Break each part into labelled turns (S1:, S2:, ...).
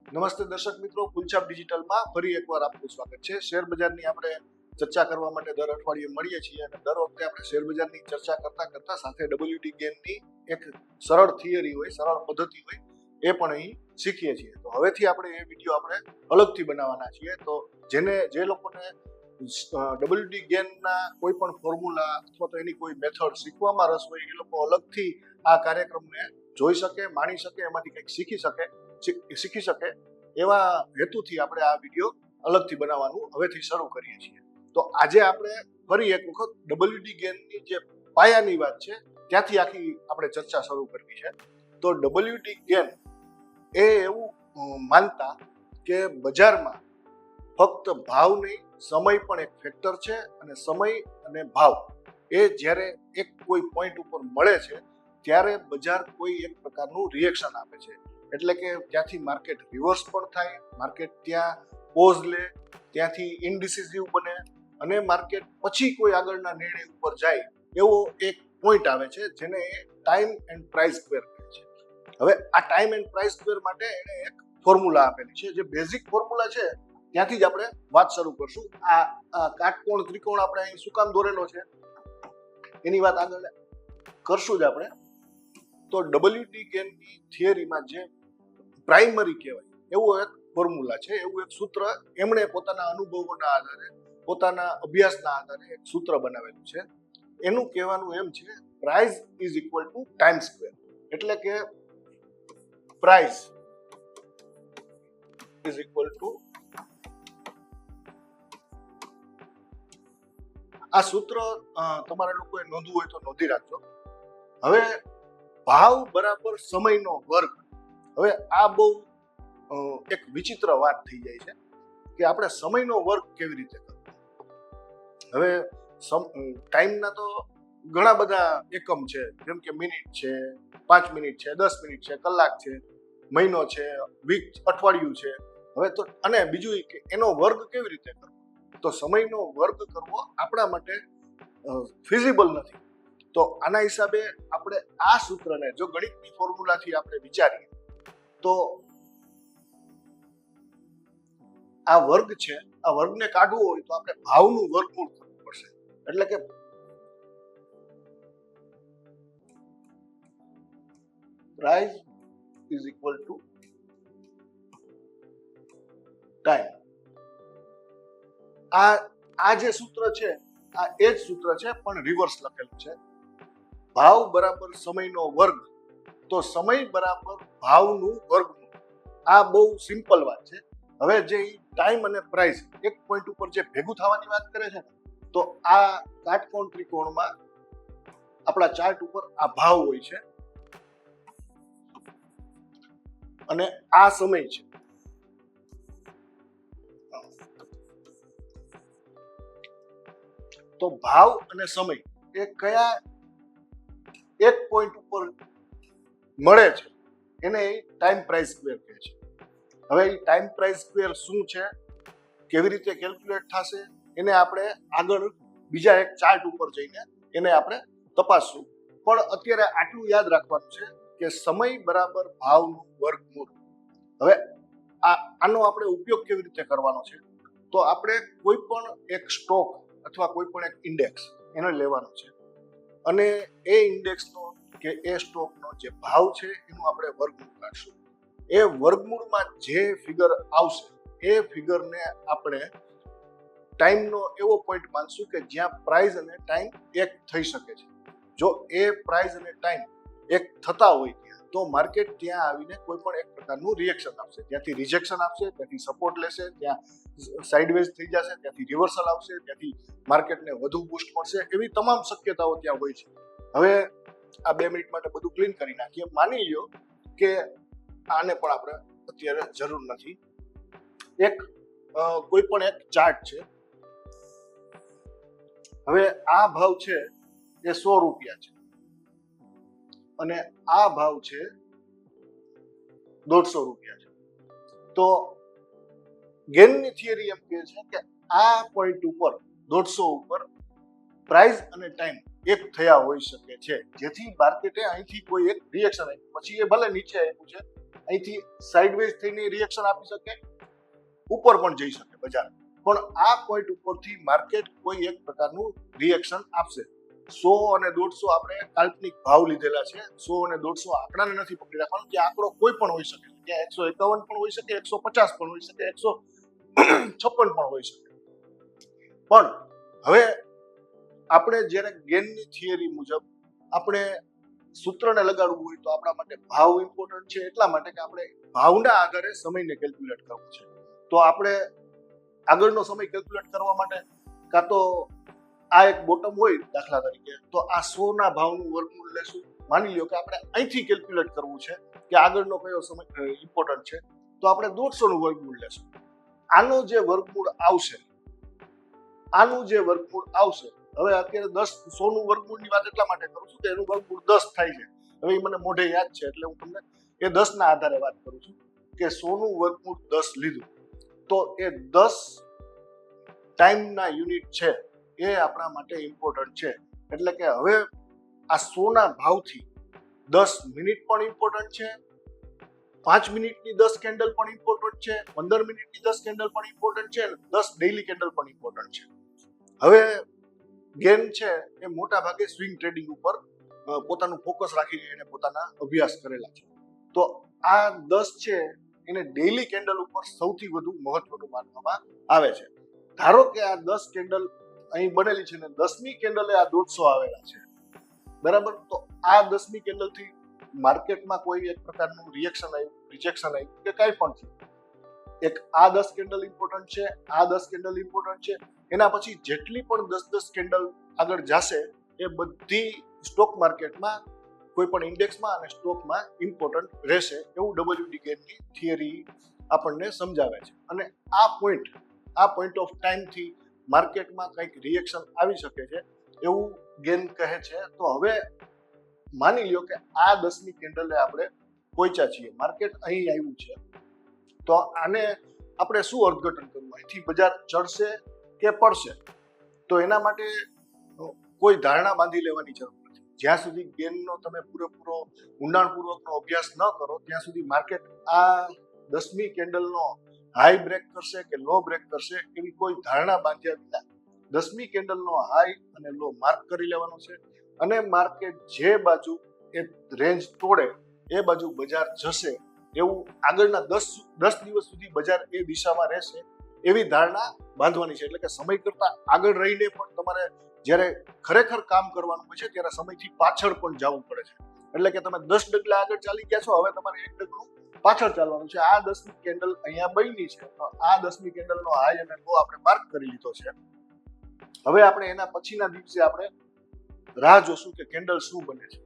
S1: નમસ્તે દર્શક મિત્રો, ફૂલછાપ ડિજિટલમાં ફરી એકવાર આપનું સ્વાગત છે। શેર બજારની આપણે ચર્ચા કરવા માટે દર અઠવાડિયે મળીએ છીએ અને દર વખતે આપણે શેર બજારની ચર્ચા કરતા સાથે WD ગેઇનની એક સરળ થિયરી હોય, સરળ પદ્ધતિ હોય એ પણ અહીં શીખીએ છીએ। તો હવેથી આપણે એ વિડીયો આપણે અલગથી બનાવવાના છીએ। તો જે લોકોને WD ગેઇનના કોઈ પણ ફોર્મ્યુલા અથવા તો એની કોઈ મેથડ શીખવામાં રસ હોય એ લોકો અલગથી આ કાર્યક્રમને જોઈ શકે, માણી શકે, એમાંથી કંઈક શીખી શકે એવા હેતુથી આપણે આ વિડીયો અલગથી બનાવવાનું હવેથી શરૂ કરીએ છીએ। તો આજે આપણે ફરી એક વખત WD ગેઇનની જે પાયાની વાત છે ત્યાંથી આખી આપણે ચર્ચા શરૂ કરવી છે। તો WD ગેઇન એ એવું માનતા કે બજારમાં ફક્ત ભાવ નહીં, સમય પણ એક ફેક્ટર છે અને સમય અને ભાવ એ જ્યારે એક કોઈ પોઈન્ટ ઉપર મળે છે ત્યારે બજાર કોઈ એક પ્રકારનું રિએક્શન આપે છે। એટલે કે ત્યાંથી માર્કેટ રિવર્સ પણ થાય, માર્કેટ ત્યાં પોઝ લે, ત્યાંથી ઇનડિસિઝિવ બને અને માર્કેટ પછી કોઈ આગળના નિર્ણય ઉપર જાય એવો એક પોઈન્ટ આવે છે જેને ટાઈમ એન્ડ પ્રાઇસ સ્ક્વેર કહે છે। હવે આ ટાઈમ એન્ડ પ્રાઇસ સ્ક્વેર માટે એણે એક ફોર્મ્યુલા આપેલી છે, જે બેઝિક ફોર્મ્યુલા છે ત્યાંથી જ આપણે વાત શરૂ કરશું। આ કાટકોણ ત્રિકોણ આપણે અહીં શું કામ દોરેલો છે એની વાત આગળ કરશું જ આપણે। તો WD ગેઇનની થિયરીમાં જે પ્રાઇમરી કહેવાય એવું એક ફોર્મ્યુલા છે, એવું એક સૂત્ર એમણે પોતાના અનુભવોના આધારે, પોતાના અભ્યાસના આધારે એક સૂત્ર બનાવેલું છે। એનું કહેવાનું એમ છે price is equal to time square. એટલે કે પ્રાઇસ ઇઝ ઇક્વલ ટુ, આ સૂત્ર તમારે લોકોએ નોંધવું હોય તો નોંધી રાખજો। હવે ભાવ બરાબર સમયનો વર્ગ, હવે આ બહુ એક વિચિત્ર વાત થઈ જાય છે કે આપણે સમયનો વર્ગ કેવી રીતે કરવો। હવે ટાઈમના તો ઘણા બધા એકમ છે, જેમ કે મિનિટ છે, 5 મિનિટ છે, 10 મિનિટ છે, કલાક છે, મહિનો છે, વીક, અઠવાડિયું છે। હવે તો અને બીજું કે એનો વર્ગ કેવી રીતે કરવો, તો સમયનો વર્ગ કરવો આપણા માટે ફિઝિબલ નથી। તો આના હિસાબે આપણે આ સૂત્રને જો ગણિતની ફોર્મ્યુલાથી આપણે વિચારીએ તો આ વર્ગ છે, આ વર્ગને કાઢવો હોય તો આપણે ભાવનું વર્ગમૂળ કરવું પડશે। એટલે કે price is equal to time. આ જે સૂત્ર છે આ એ જ સૂત્ર છે પણ રિવર્સ લખેલું છે। ભાવ બરાબર સમયનો વર્ગ, તો સમય બરાબર ભાવનું વર્ગમૂળ। આ બહુ સિમ્પલ વાત છે। હવે જે ટાઈમ અને પ્રાઇસ એક પોઈન્ટ ઉપર જે ભેગું થવાની વાત કરે છે તો આ કાટકોણ ત્રિકોણમાં આપણા ચાર્ટ ઉપર આ ભાવ હોય છે અને આ સમય છે। તો ભાવ અને સમય એ કયા એક પોઈન્ટ ઉપર મળે છે એને ટાઈમ પ્રાઇસ સ્ક્વેર કહે છે। હવે એ ટાઈમ પ્રાઇસ સ્ક્વેર શું છે, કેવી રીતે કેલ્ક્યુલેટ થશે, એને આપણે આગળ બીજા એક ચાર્ટ ઉપર જઈને એને આપણે તપાસશું। પણ અત્યારે આટલું યાદ રાખવાનું છે કે સમય બરાબર ભાવનું વર્ગમૂળ। હવે આનો આપણે ઉપયોગ કેવી રીતે કરવાનો છે, તો આપણે કોઈ પણ એક સ્ટોક અથવા કોઈ પણ એક ઇન્ડેક્સ એને લેવાનો છે અને એ ઇન્ડેક્સનો કે એ સ્ટોકનો જે ભાવ છે એનું આપણે વર્ગમૂળ કાઢશું। એ વર્ગમૂળમાં જે ફિગર આવશે એ ફિગરને આપણે ટાઈમનો એવો પોઈન્ટ માનશું કે જ્યાં પ્રાઇસ અને ટાઈમ એક થઈ શકે છે। જો એ પ્રાઇસ અને ટાઈમ એક થતા હોય તો માર્કેટ ત્યાં આવીને કોઈ પણ એક પ્રકારનું રિએક્શન આપશે, ત્યાંથી રિજેક્શન આપશે, ત્યાંથી સપોર્ટ લેશે, ત્યાં સાઇડવેઝ થઈ જશે, ત્યાંથી રિવર્સલ આવશે, ત્યાંથી માર્કેટને વધુ બૂસ્ટ મળશે, એવી તમામ શક્યતાઓ ત્યાં હોય છે। હવે આ 2 મિનિટ માટે બધું ક્લીન કરી નાખીએ। માની લ્યો કે આને પણ આપણે અત્યારે જરૂર નથી। કોઈ પણ એક ચાર્ટ છે, હવે આ ભાવ છે એ 100 રૂપિયા છે અને આ ભાવ છે 150 રૂપિયા છે। તો ગેઇનની થિયરી એમ કહે છે કે આ પોઈન્ટ ઉપર 150 ઉપર પ્રાઇસ અને ટાઈમ એક થયા હોઈ શકે છે, જેથી માર્કેટે અહીંથી કોઈ એક રિએક્શન આપ્યું, પછી એ ભલે નીચે આવ્યું છે અહીંથી સાઇડવેઝ થઈને રિએક્શન આપી શકે, ઉપર પણ જઈ શકે બજાર, પણ આ પોઈન્ટ ઉપરથી માર્કેટ કોઈ એક પ્રકારનું રિએક્શન આપશે. 100 અને 150 આપણે કાલ્પનિક ભાવ લીધેલા છે. 100 અને 150 આંકડાને નથી પકડી રાખવાનો, કે આંકડો કોઈ પણ હોઈ શકે, ત્યાં 151 પણ હોઈ શકે, 150 પણ હોઈ શકે, 156 પણ હોઈ શકે. પણ હવે આપણે જ્યારે ગેનની થિયરી મુજબ આપણે સૂત્રને લગાડવું હોય તો આપણા માટે ભાવ ઇમ્પોર્ટન્ટ છે, એટલા માટે કે આપણે ભાવના આધારે સમયને કેલ્ક્યુલેટ કરવો છે. તો આપણે આગળનો સમય કેલ્ક્યુલેટ કરવા માટે કાં તો આ એક બોટમ હોય દાખલા તરીકે, તો આ 100 ના ભાવનું વર્ગમૂળ લેશું. માની લ્યો કે આપણે અહીંથી કેલ્ક્યુલેટ કરવું છે કે આગળનો કયો સમય ઇમ્પોર્ટન્ટ છે, તો આપણે 150 નું વર્ગમૂળ લેશું. આનું જે વર્ગમૂળ આવશે, હવે અત્યારે 100 નું વર્ગમૂળની વાત એટલા માટે કરું છું કે એનું વર્ગમૂળ 10 થાય છે. હવે એ મને મોઢે યાદ છે એટલે હું તમને એ 10 ના આધારે વાત કરું છું કે 100 નું વર્ગમૂળ 10 લીધું, તો એ 10 ટાઈમના યુનિટ છે, એ આપણા માટે ઇમ્પોર્ટન્ટ છે. એટલે કે હવે આ 100 ના ભાવથી 10 મિનિટ પણ ઇમ્પોર્ટન્ટ છે, 5 મિનિટની 10 કેન્ડલ પણ ઇમ્પોર્ટન્ટ છે, 15 મિનિટની 10 કેન્ડલ પણ ઇમ્પોર્ટન્ટ છે, અને 10 ડેઇલી કેન્ડલ પણ ઇમ્પોર્ટન્ટ છે. હવે ગેન છે એ મોટા ભાગે સ્વિંગ ટ્રેડિંગ ઉપર પોતાનું ફોકસ રાખીને એને પોતાના અભ્યાસ કરેલા છે. તો આ 10 છે એને ડેઇલી કેન્ડલ ઉપર સૌથી વધુ મહત્વનું માનવામાં આવે છે. ધારો કે આ 10 કેન્ડલ અહીં બનેલી છે ને 10મી કેન્ડલે આ 150 આવેલા છે, બરાબર. તો આ 10મી કેન્ડલ થી માર્કેટમાં કોઈ એક પ્રકારનું રિએક્શન આવ્યું, રિજેક્શન આવ્યું કે કાંઈ પણ થયું, એક આ 10 કેન્ડલ ઇમ્પોર્ટન્ટ છે, આ 10 કેન્ડલ ઇમ્પોર્ટન્ટ છે, એના પછી જેટલી પણ 10 કેન્ડલ આગળ જશે એ બધી સ્ટોક માર્કેટમાં કોઈ પણ ઇન્ડેક્સમાં અને સ્ટોકમાં ઇમ્પોર્ટન્ટ રહેશે, એવું WD ગેનની થિયરી આપણને સમજાવે છે. અને આ પોઈન્ટ ઓફ ટાઈમથી માર્કેટમાં કંઈક રિએક્શન આવી શકે છે એવું ગેન કહે છે. તો હવે માની લ્યો કે આ 10મી કેન્ડલે આપણે પહોંચ્યા છીએ, માર્કેટ અહીં આવ્યું છે, તો આને આપણે શું અર્થઘટન કરવું, અહીંથી બજાર ચડશે કે પડશે? તો એના માટે કોઈ ધારણા બાંધી લેવાની જરૂર નથી. જ્યાં સુધી ગેનનો તમે પૂરેપૂરો ઊંડાણપૂર્વકનો અભ્યાસ ન કરો ત્યાં સુધી માર્કેટ આ 10મી કેન્ડલનો હાઈ બ્રેક કરશે કે લો બ્રેક કરશે એવી કોઈ ધારણા બાંધ્યા વિના 10મી કેન્ડલનો હાઈ અને લો માર્ક કરી લેવાનો છે, અને માર્કેટ જે બાજુ એ રેન્જ તોડે એ બાજુ બજાર જશે એવું આગળના 10 દિવસ સુધી બજાર એ દિશામાં રહેશે એવી ધારણા બાંધવાની છે. એટલે કે સમય કરતા આગળ રહીને પણ તમારે જ્યારે ખરેખર કામ કરવાનું હોય છે ત્યારે સમયથી પાછળ પણ જવું પડે છે. એટલે કે તમે 10 ડગલા આગળ ચાલી ગયા છો, હવે તમારે 1 ડગલું પાછળ ચાલવાનું છે. આ 10મી કેન્ડલ અહીંયા બની છે, તો આ 10મી કેન્ડલનો હાઈ અને લો આપણે માર્ક કરી લીધો છે. હવે આપણે એના પછીના દિવસે આપણે રાહ જોશું કે કેન્ડલ શું બને છે.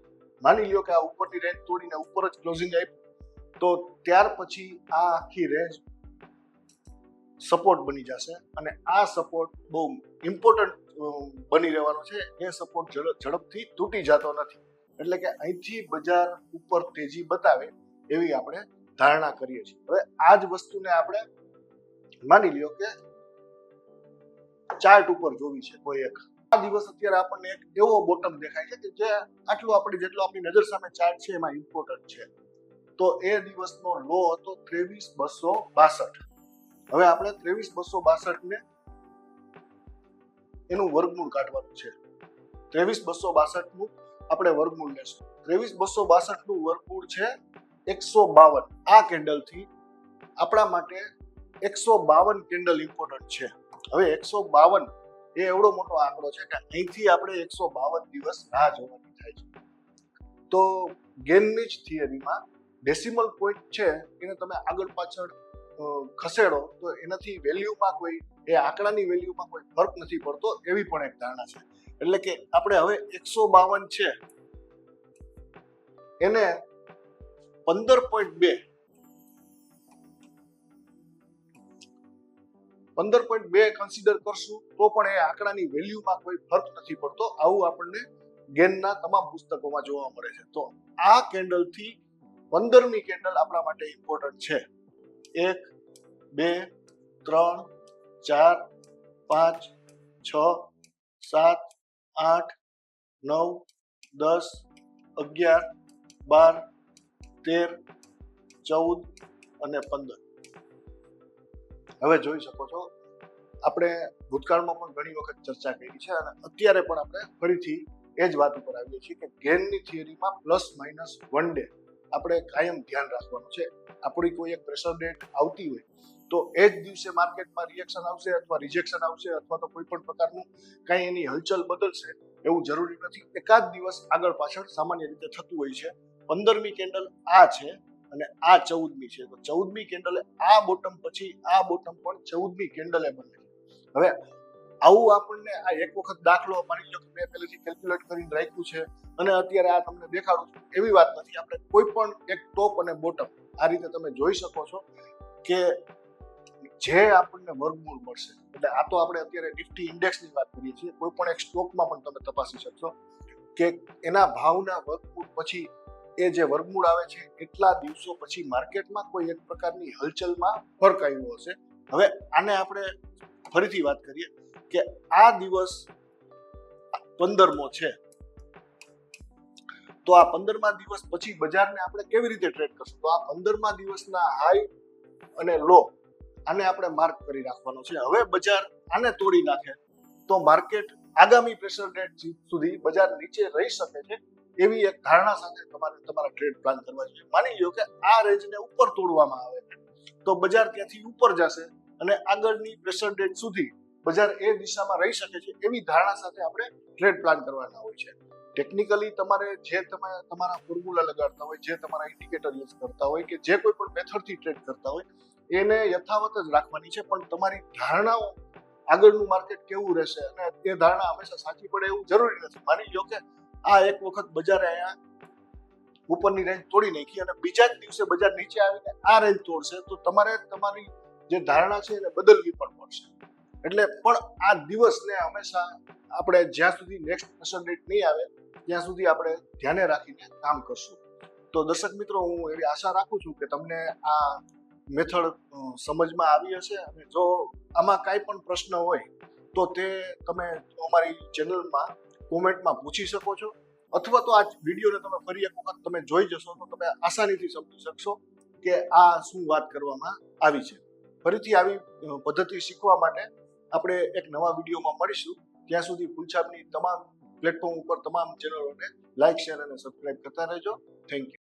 S1: માની લ્યો કે આ ઉપરની રેન્જ તોડીને ઉપર જ ક્લોઝિંગ આપ્યું, તો ત્યાર પછી આ આખી રેન્જ સપોર્ટ બની જશે, અને આ સપોર્ટ બહુ ઇમ્પોર્ટન્ટ બની રહેવાનો છે. એ સપોર્ટ ઝડપથી તૂટી જતો નથી, એટલે કે અહીંથી બજાર ઉપર તેજી બતાવે એવી આપણે ધારણા કરીએ છીએ. હવે આ જ વસ્તુને આપણે માની લ્યો કે ચાર્ટ ઉપર જોવી છે કોઈ એક. આ દિવસ અત્યારે આપણને એક એવો બોટમ દેખાય છે કે જે જેટલો આપણી નજર સામે ચાર્ટ છે એમાં ઇમ્પોર્ટન્ટ છે. તો એ દિવસનો લો હતો 23,262. હવે આપણે 23,262 ને એનું વર્ગમૂળ કાઢવાનું છે. 23,262 નું આપણે વર્ગમૂળ લેશું. 23,262 નું વર્ગમૂળ છે 152. આ કેન્ડલથી આપણા માટે 152 કેન્ડલ ઇમ્પોર્ટન્ટ છે. હવે 152 એ એવડો મોટો આંકડો છે કે અહીંથી આપણે 152 દિવસ રાહ જોવાની થાય છે. તો ગેનની જ થિયરીમાં ડેસિમલ પોઈન્ટ છે એને તમે આગળ પાછળ ખસેડો તો એનાથી વેલ્યુમાં કોઈ એ આંકડાની વેલ્યુમાં કોઈ ફરક નથી પડતો એવી પણ એક ધારણા છે. એટલે કે આપણે હવે 152 છે એને 15.2 કન્સિડર કરશું તો પણ એ આંકડાની વેલ્યુમાં કોઈ ફરક નથી પડતો. આવું આપણને ગેનના તમામ પુસ્તકોમાં જોવા મળે છે. તો આ કેન્ડલથી 15મી કેન્ડલ આપણા માટે ઇમ્પોર્ટન્ટ છે. 1 2 3 4 5 6 7 8 9 10 11 12 13 14 અને 15 હવે જોઈ શકો છો આપણે ભૂતકાળમાં પણ ઘણી વખત ચર્ચા કરી છે અને અત્યારે પણ આપણે ફરીથી એ જ વાત ઉપર આવીએ છીએ કે ગેનની થિયરીમાં ±1 ડે આપણે કાયમ ધ્યાન રાખવાનું છે. આપણી કોઈ એક પ્રેશર ડેટ આવતી હોય તો એ જ દિવસે માર્કેટમાં રિએક્શન આવશે અથવા રિજેક્શન આવશે અથવા તો કોઈ પણ પ્રકારનું કાંઈ એની હલચલ બદલશે એવું જરૂરી નથી. એકાદ દિવસ આગળ પાછળ સામાન્ય રીતે થતું હોય છે. 15મી કેન્ડલ આ છે અને આ 14મી છે, તો 14મી કેન્ડલે આ બોટમ પછી આ બોટમ પણ 14મી કેન્ડલે બને. હવે આવું આપણને આ એક વખત દાખલો માની લો કે મેં પહેલેથી કેલ્ક્યુલેટ કરીને રાખ્યું છે અને અત્યારે આ તમને દેખાડું છું એવી વાત નથી. આપણે કોઈ પણ એક ટોપ અને બોટમ આ રીતે તમે જોઈ શકો છો કે જે આપણને વર્ગમૂળ મળશે. એટલે આ તો આપણે અત્યારે નિફ્ટી ઇન્ડેક્સની વાત કરીએ છીએ, કોઈ પણ એક સ્ટોકમાં પણ તમે તપાસી શકશો કે એના ભાવના વર્ગમૂળ પછી એ જે વર્ગમૂળ આવે છે એટલા દિવસો પછી માર્કેટમાં કોઈ એક પ્રકારની હલચલમાં ફરક આવ્યો હશે. હવે આને આપણે ફરીથી વાત કરીએ કે આ દિવસ 15મો છે, તો આ 15મા દિવસ પછી બજારને આપણે કેવી રીતે ટ્રેડ કરશું? તો આ 15મા દિવસના હાઈ અને લો આને આપણે માર્ક કરી રાખવાનો છે. હવે બજાર આને તોડી નાખે તો માર્કેટ આગામી પ્રેશર ડેટ સુધી બજાર નીચે રહી શકે છે એવી એક ધારણા સાથે તમારે તમારા ટ્રેડ પ્લાન કરવા જોઈએ. માની લો કે આ રેન્જને ઉપર તોડવામાં આવે તો બજાર ત્યાંથી ઉપર જશે અને આગળની પ્રેશર ડેટ સુધી બજાર એ દિશામાં રહી શકે છે એવી ધારણા સાથે આપણે ટ્રેડ પ્લાન કરવાના હોય છે. ટેકનિકલી તમારે જે તમે તમારા ફોર્મ્યુલા લગાડતા હોય, જે તમારા ઇન્ડિકેટર યુઝ કરતા હોય કે જે કોઈ પણ મેથડથી ટ્રેડ કરતા હોય એને યથાવત જ રાખવાની છે, પણ તમારી ધારણાઓ આગળનું માર્કેટ કેવું રહેશે અને તે ધારણા હંમેશા સાચી પડે એવું જરૂરી નથી. માની લો કે આ એક વખત બજારે અહીંયા ઉપરની રેન્જ તોડી નાખી અને બીજા જ દિવસે બજાર નીચે આવીને આ રેન્જ તોડશે તો તમારે તમારી જે ધારણા છે એને બદલવી પણ પડશે. એટલે પણ આ દિવસને હંમેશા આપણે જ્યાં સુધી નેક્સ્ટ પ્રેશર ડેટ નહીં આવે ત્યાં સુધી આપણે ધ્યાને રાખીને કામ કરશું. તો દર્શક મિત્રો, હું એવી આશા રાખું છું કે તમને આ મેથડ સમજમાં આવી હશે અને જો આમાં કાંઈ પણ પ્રશ્ન હોય તો તે તમે અમારી ચેનલમાં કોમેન્ટમાં પૂછી શકો છો અથવા તો આ વિડીયોને તમે ફરી એક વખત તમે જોઈ જશો તો તમે આસાનીથી સમજી શકશો કે આ શું વાત કરવામાં આવી છે. ફરીથી આવી પદ્ધતિ શીખવા માટે આપણે એક નવા વિડીયોમાં મળીશું. ત્યાં સુધી ફૂલછાપની તમામ પ્લેટફોર્મ ઉપર તમામ ચેનલોને લાઇક, શેર અને સબસ્ક્રાઇબ કરતા રહેજો. Thank you.